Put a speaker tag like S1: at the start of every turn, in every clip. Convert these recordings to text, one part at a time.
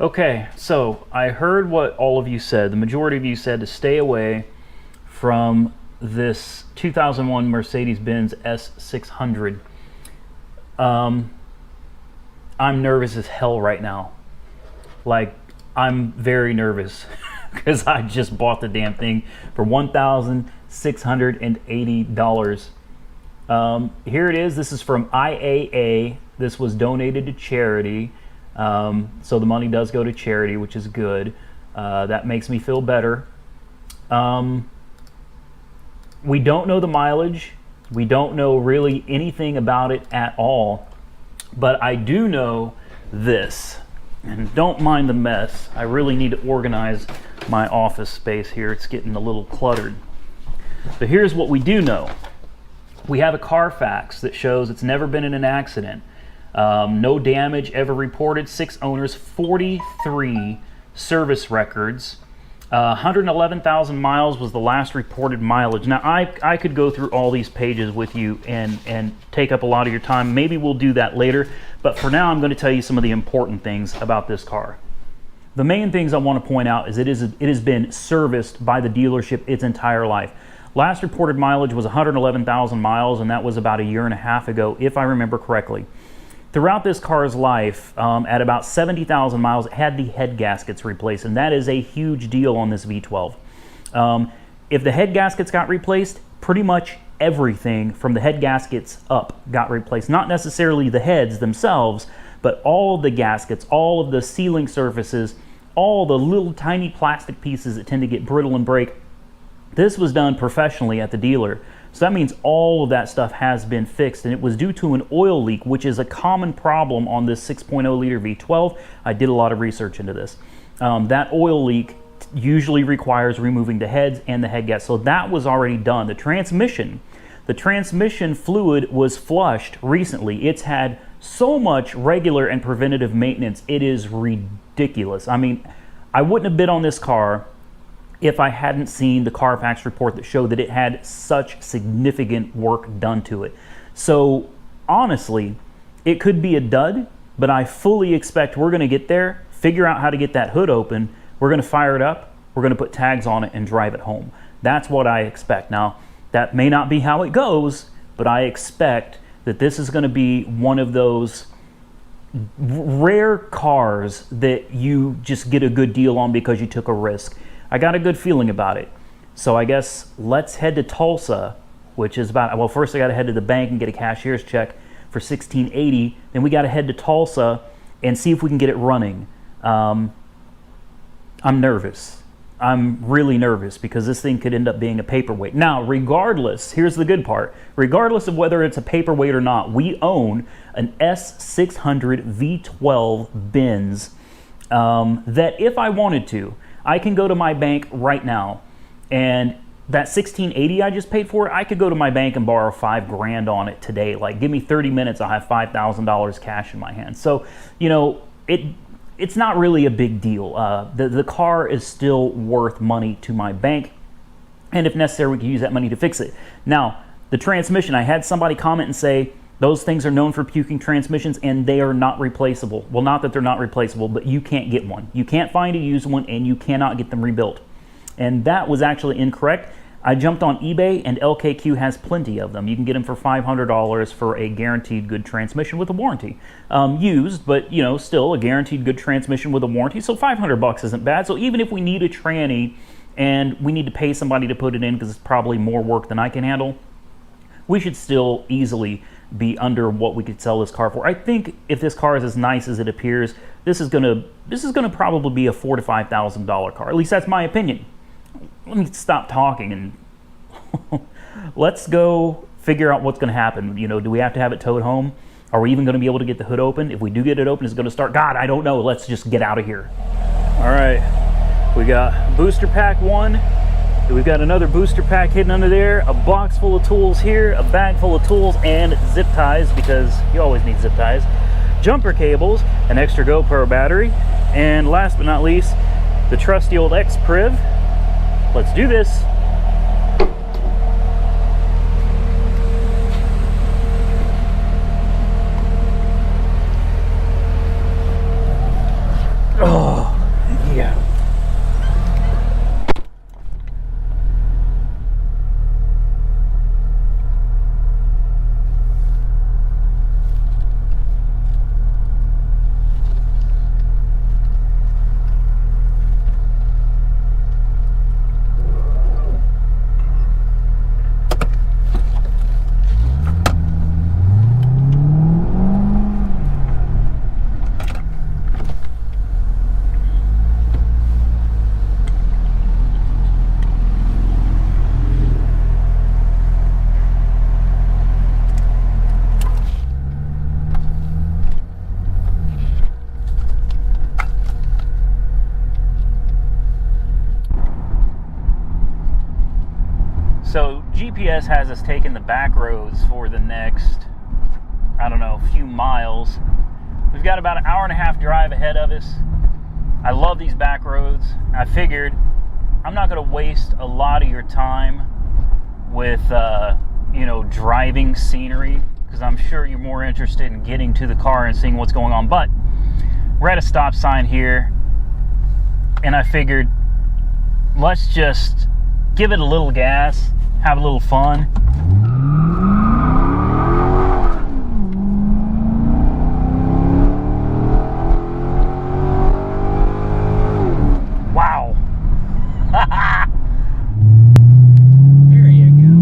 S1: Okay, so I heard what all of you said. The majority of you said to stay away from this 2001 Mercedes-Benz S600. I'm nervous as hell right now. Like, I'm very nervous because I just bought the damn thing for $1,680. Here it is. This is from IAA. This was donated to charity. So the money does go to charity, which is good. That makes me feel better. We don't know the mileage. We don't know really anything about it at all. But I do know this. And don't mind the mess. I really need to organize my office space here. It's getting a little cluttered. But here's what we do know. We have a Carfax that shows it's never been in an accident. No damage ever reported, 6 owners, 43 service records. 111,000 miles was the last reported mileage. Now, I could go through all these pages with you and take up a lot of your time. Maybe we'll do that later, but for now I'm going to tell you some of the important things about this car. The main things I want to point out is it has been serviced by the dealership its entire life. Last reported mileage was 111,000 miles, and that was about a year and a half ago, if I remember correctly. Throughout this car's life, at about 70,000 miles, it had the head gaskets replaced, and that is a huge deal on this V12. If the head gaskets got replaced, pretty much everything from the head gaskets up got replaced. Not necessarily the heads themselves, but all the gaskets, all of the sealing surfaces, all the little tiny plastic pieces that tend to get brittle and break. This was done professionally at the dealer. So that means all of that stuff has been fixed, and it was due to an oil leak, which is a common problem on this 6.0 liter V12. I did a lot of research into this. That oil leak usually requires removing the heads and the head gas. So that was already done. The transmission fluid was flushed recently. It's had so much regular and preventative maintenance. It is ridiculous. I mean, I wouldn't have bid on this car if I hadn't seen the Carfax report that showed that it had such significant work done to it. So honestly, it could be a dud, but I fully expect we're going to get there, figure out how to get that hood open, we're going to fire it up, we're going to put tags on it and drive it home. That's what I expect. Now, that may not be how it goes, but I expect that this is going to be one of those rare cars that you just get a good deal on because you took a risk. I got a good feeling about it. So I guess let's head to Tulsa, which is about, well, first I got to head to the bank and get a cashier's check for $1,680. Then we got to head to Tulsa and see if we can get it running. I'm nervous. I'm really nervous because this thing could end up being a paperweight. Now, regardless, here's the good part. Regardless of whether it's a paperweight or not, we own an S600 V12 Benz that if I wanted to, I can go to my bank right now, and that $1,680 I just paid for it, I could go to my bank and borrow $5 grand on it today. Like, give me 30 minutes, I'll have $5,000 cash in my hand. So, you know, it's not really a big deal. The car is still worth money to my bank, and if necessary, we can use that money to fix it. Now, the transmission, I had somebody comment and say, those things are known for puking transmissions, and they are not replaceable. Well, not that they're not replaceable, but you can't get one. You can't find a used one, and you cannot get them rebuilt. And that was actually incorrect. I jumped on eBay, and LKQ has plenty of them. You can get them for $500 for a guaranteed good transmission with a warranty. Used, but you know, still a guaranteed good transmission with a warranty. So $500 isn't bad. So even if we need a tranny and we need to pay somebody to put it in because it's probably more work than I can handle, we should still easily be under what we could sell this car for. I think if this car is as nice as it appears, this is gonna probably be a $4,000 to $5,000 car. At least that's my opinion. Let me stop talking and let's go figure out what's going to happen. You know, do we have to have it towed home? Are we even going to be able to get the hood open? If we do get it open, is it going to start? God, I don't know. Let's just get out of here. All right, we got booster pack 1. We've got another booster pack hidden under there, a box full of tools here, a bag full of tools, and zip ties, because you always need zip ties, jumper cables, an extra GoPro battery, and last but not least, the trusty old X-Priv. Let's do this. Oh. GPS has us taking the back roads for the next, I don't know, few miles. We've got about an hour and a half drive ahead of us. I love these back roads. I figured I'm not going to waste a lot of your time with, you know, driving scenery, because I'm sure you're more interested in getting to the car and seeing what's going on. But we're at a stop sign here, and I figured let's just give it a little gas, have a little fun. Wow.
S2: There you go.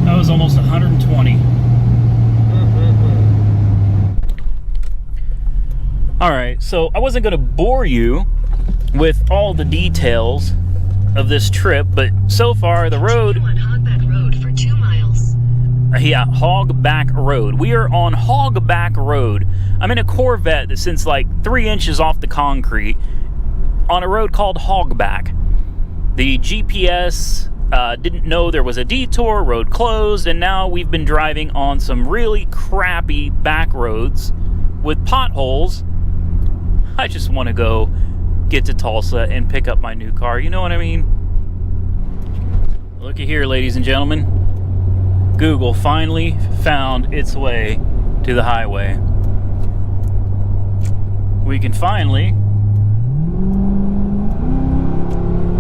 S1: That was almost 120. All right, so I wasn't going to bore you with all the details of this trip, but so far the road...
S3: On Hogback Road for 2 miles.
S1: Yeah, Hogback Road. We are on Hogback Road. I'm in a Corvette that sits like 3 inches off the concrete on a road called Hogback. The GPS didn't know there was a detour, road closed, and now we've been driving on some really crappy back roads with potholes. I just want to go get to Tulsa and pick up my new car. You know what I mean? Looky here, ladies and gentlemen. Google finally found its way to the highway. We can finally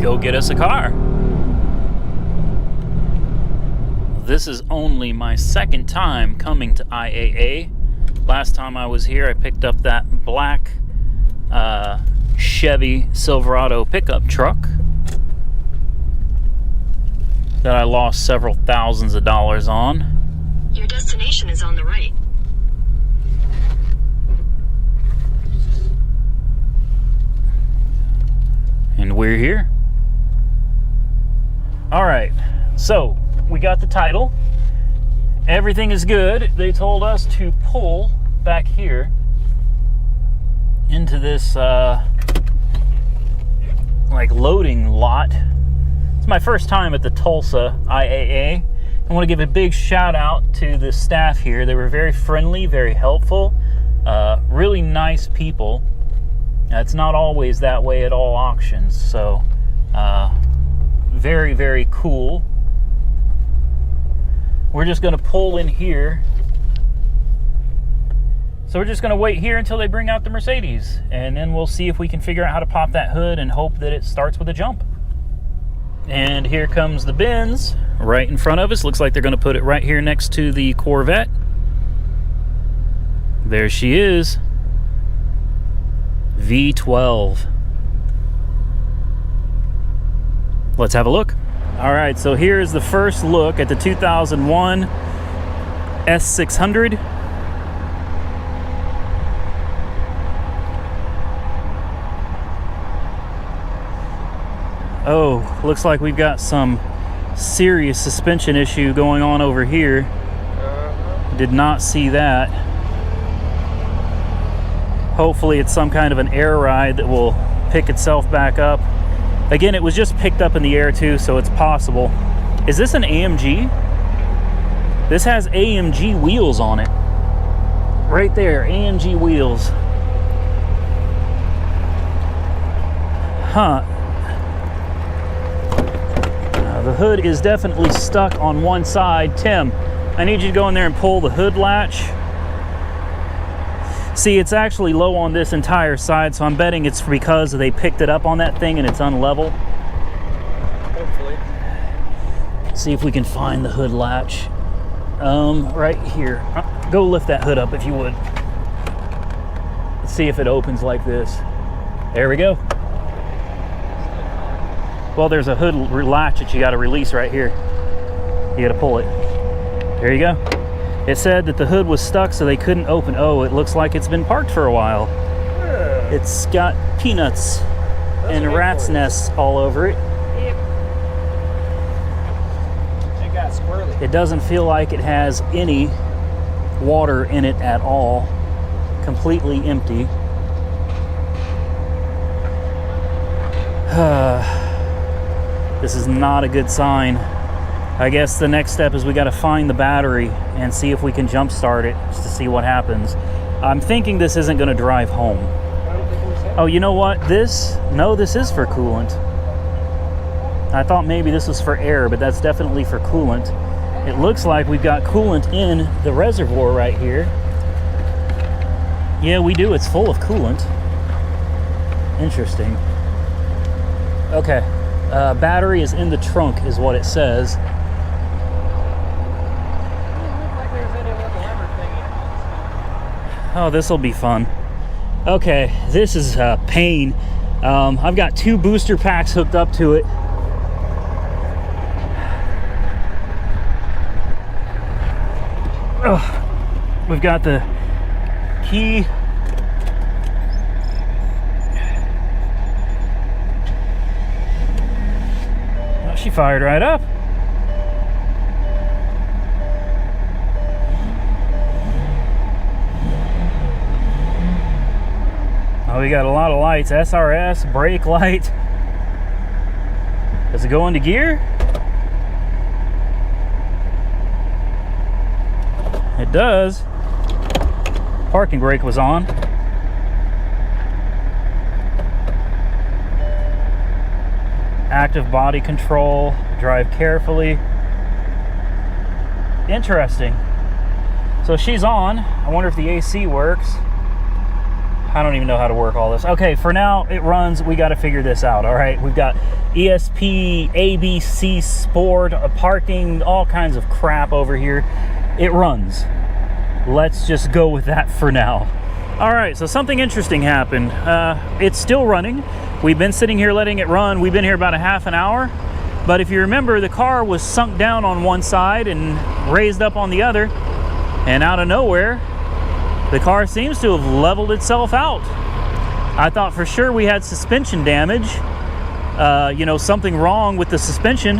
S1: go get us a car. This is only my second time coming to IAA. Last time I was here, I picked up that black Chevy Silverado pickup truck that I lost several thousands of dollars on.
S3: Your destination is on the right.
S1: And we're here. All right, so we got the title. Everything is good. They told us to pull back here into this like loading lot. It's my first time at the Tulsa IAA. I want to give a big shout out to the staff here. They were very friendly, very helpful, really nice people. It's not always that way at all auctions, so very, very cool. We're just going to pull in here. So we're just going to wait here until they bring out the Mercedes, and then we'll see if we can figure out how to pop that hood and hope that it starts with a jump. And here comes the Benz right in front of us. Looks like they're going to put it right here next to the Corvette. There she is. V12. Let's have a look. All right, so here's the first look at the 2001 S600. Oh, looks like we've got some serious suspension issue going on over here. Did not see that. Hopefully it's some kind of an air ride that will pick itself back up. Again, it was just picked up in the air too, so it's possible. Is this an AMG? This has AMG wheels on it. Right there, AMG wheels. Huh. The hood is definitely stuck on one side. Tim, I need you to go in there and pull the hood latch. See, it's actually low on this entire side, so I'm betting it's because they picked it up on that thing and it's unlevel.
S2: Hopefully.
S1: See if we can find the hood latch. Right here. Go lift that hood up if you would. Let's see if it opens like this. There we go. Well, there's a hood latch that you got to release right here. You got to pull it. There you go. It said that the hood was stuck, so they couldn't open. Oh, it looks like it's been parked for a while.
S2: Yeah.
S1: It's got peanuts and rat's nests all over it.
S2: Yep. It got swirly.
S1: It doesn't feel like it has any water in it at all. Completely empty. This is not a good sign. I guess the next step is we got to find the battery and see if we can jump start it just to see what happens. I'm thinking this isn't going to drive home.
S2: I don't think we said.
S1: Oh, you know what? This is for coolant. I thought maybe this was for air, but that's definitely for coolant. It looks like we've got coolant in the reservoir right here. Yeah, we do. It's full of coolant. Interesting. Okay. Battery is in the trunk is what it says.
S2: Doesn't look like there's any little lever thingy.
S1: Oh, this will be fun. Okay, this is pain. I've got 2 booster packs hooked up to it. We've got the key. Well, she fired right up. Oh, we got a lot of lights. SRS, brake light. Does it go into gear? It does. Parking brake was on. Active body control. Drive carefully. Interesting. So she's on. I wonder if the AC works. I don't even know how to work all this. Okay, for now it runs. We got to figure this out. All right, we've got ESP, ABC, Sport, parking, all kinds of crap over here. It runs. Let's just go with that for now. All right, so something interesting happened. It's still running. We've been sitting here letting it run. We've been here about a half an hour. But if you remember, the car was sunk down on one side and raised up on the other. And out of nowhere, the car seems to have leveled itself out. I thought for sure we had suspension damage. You know, something wrong with the suspension.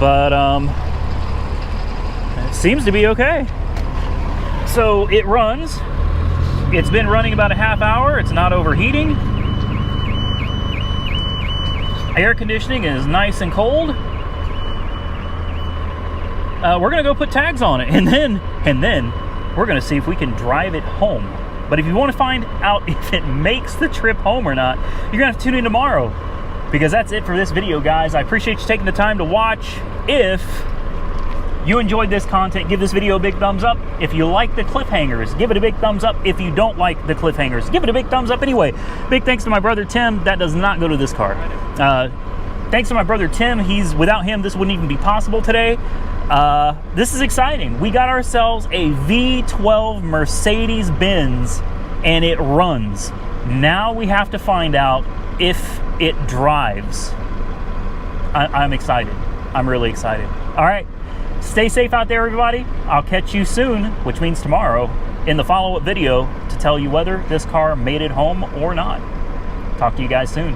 S1: But it seems to be okay. So it runs. It's been running about a half hour. It's not overheating. Air conditioning is nice and cold. We're gonna go put tags on it, and then we're gonna see if we can drive it home. But if you want to find out if it makes the trip home or not, you're gonna have to tune in tomorrow, because that's it for this video, guys. I appreciate you taking the time to watch. If you enjoyed this content, give this video a big thumbs up. If you like the cliffhangers, give it a big thumbs up. If you don't like the cliffhangers, give it a big thumbs up anyway. Big thanks to my brother Tim. That does not go to this car. Thanks to my brother Tim. Without him, this wouldn't even be possible today. This is exciting. We got ourselves a V12 Mercedes-Benz, and it runs. Now we have to find out if it drives. I'm excited. I'm really excited. All right. Stay safe out there, everybody. I'll catch you soon, which means tomorrow, in the follow-up video to tell you whether this car made it home or not. Talk to you guys soon.